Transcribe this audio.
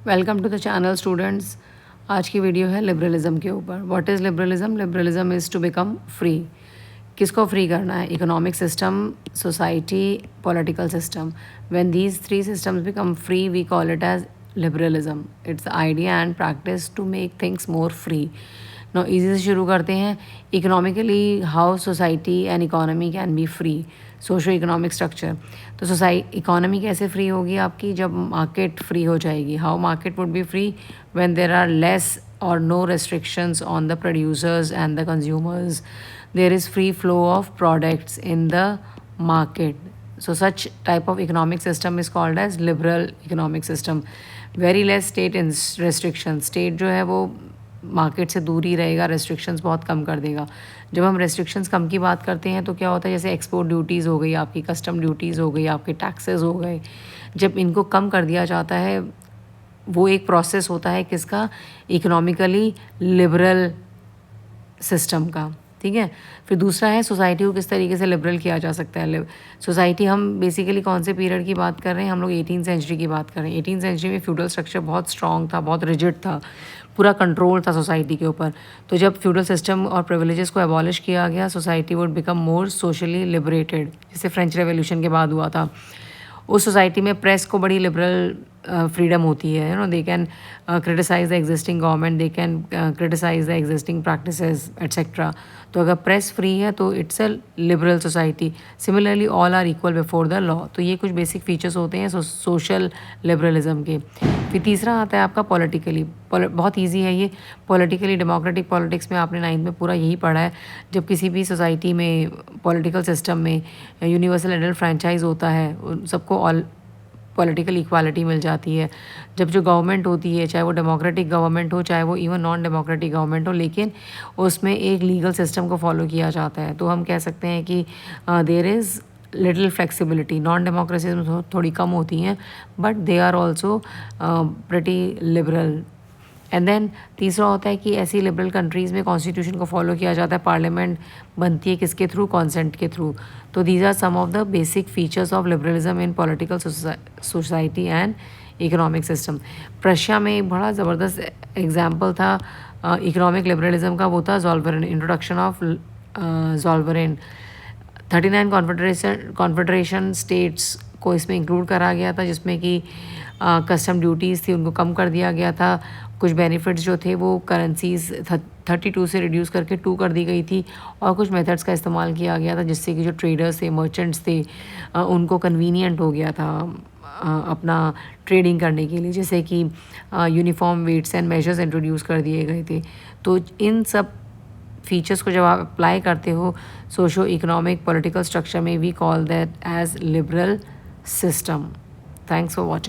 Welcome to the channel students. आज की video है लिबरलिज्म के ऊपर। What is liberalism? Liberalism is to become free. किसको फ्री करना है? Economic system, society, political system. When these three systems become free we call it as liberalism. It's the idea and practice to make things more free. No easy से शुरू करते हैं। Economically how society and economy can be free. Socio economic structure. तो economy कैसे free होगी आपकी? जब market free हो जाएगी। How market would be free? When there are less or no restrictions on the producers and the consumers. There is free flow of products in the market. So such type of economic system is called as liberal economic system. Very less state restrictions. State जो है वो market से दूर ही रहेगा, restrictions बहुत कम कर देगा। जब हम रेस्ट्रिक्शंस कम की बात करते हैं तो क्या होता है, जैसे एक्सपोर्ट ड्यूटीज़ हो गई आपकी, कस्टम ड्यूटीज़ हो गई आपके, टैक्सेस हो गए, जब इनको कम कर दिया जाता है वो एक प्रोसेस होता है किसका? इकोनॉमिकली लिबरल सिस्टम का। ठीक है। फिर दूसरा है सोसाइटी को किस तरीके से लिबरल किया जा सकता है। सोसाइटी हम बेसिकली कौन से पीरियड की बात कर रहे हैं? हम लोग 18th सेंचुरी की बात कर रहे हैं। 18th सेंचुरी में फ्यूडल स्ट्रक्चर बहुत स्ट्रॉन्ग था, बहुत रिजिड था, पूरा कंट्रोल था सोसाइटी के ऊपर। तो जब फ्यूडल सिस्टम और प्रिविलेजेस को एबॉलिश किया गया, society would become more socially liberated, जैसे फ्रेंच रेवोल्यूशन के बाद हुआ था। उस सोसाइटी में प्रेस को बड़ी लिबरल फ्रीडम होती है। They can criticise the existing government, they can criticise the existing practices etcetera. तो अगर प्रेस फ्री है तो it's a liberal society. Similarly all are equal before the law. तो ये कुछ बेसिक फीचर्स होते हैं सोशल लिबरलिज्म के। फिर तीसरा आता है आपका पॉलिटिकली। बहुत ईजी है ये। पॉलिटिकली डेमोक्रेटिक पॉलिटिक्स में आपने 9th में पूरा यही पढ़ा है। जब किसी भी सोसाइटी में, पॉलिटिकल सिस्टम में यूनिवर्सल एडल्ट फ्रेंचाइज होता है, सबको ऑल पॉलिटिकल इक्वालिटी मिल जाती है। जब जो गवर्नमेंट होती है, चाहे वो डेमोक्रेटिक गवर्नमेंट हो, चाहे वो इवन नॉन डेमोक्रेटिक गवर्नमेंट हो, लेकिन उसमें एक लीगल सिस्टम को फॉलो किया जाता है। तो हम कह सकते हैं कि there is little flexibility. Non democracies में थोड़ी कम होती हैं, but they are also pretty liberal. And then तीसरा होता है कि ऐसी लिबरल कंट्रीज़ में कॉन्स्टिट्यूशन को फॉलो किया जाता है। पार्लियामेंट बनती है किसके थ्रू? कॉन्सेंट के थ्रू। तो these are some of the basic features of liberalism in political society and economic system. Prussia में एक बड़ा ज़बरदस्त एग्जाम्पल था इकोनॉमिक लिबरलिज्म का, वो था ज़ोल्वरेन, इंट्रोडक्शन ऑफ ज़ोल्वरेन। 39 कॉन्फेडरेशन स्टेट्स को इसमें इंक्लूड करा गया था, जिसमें कि कस्टम ड्यूटीज़ थी उनको कम कर दिया गया था। कुछ बेनिफिट्स जो थे वो करेंसीज 32 से रिड्यूस करके 2 कर दी गई थी, और कुछ मेथड्स का इस्तेमाल किया गया था जिससे कि जो ट्रेडर्स थे, मर्चेंट्स थे, उनको कन्वीनियंट हो गया था अपना ट्रेडिंग करने के लिए। जैसे कि uniform weights and measures introduce कर दिए गए थे। तो इन सब फीचर्स को जब आप अप्लाई करते हो सोशो इकोनॉमिक पॉलिटिकल स्ट्रक्चर में, we call that as liberal system. Thanks for watching.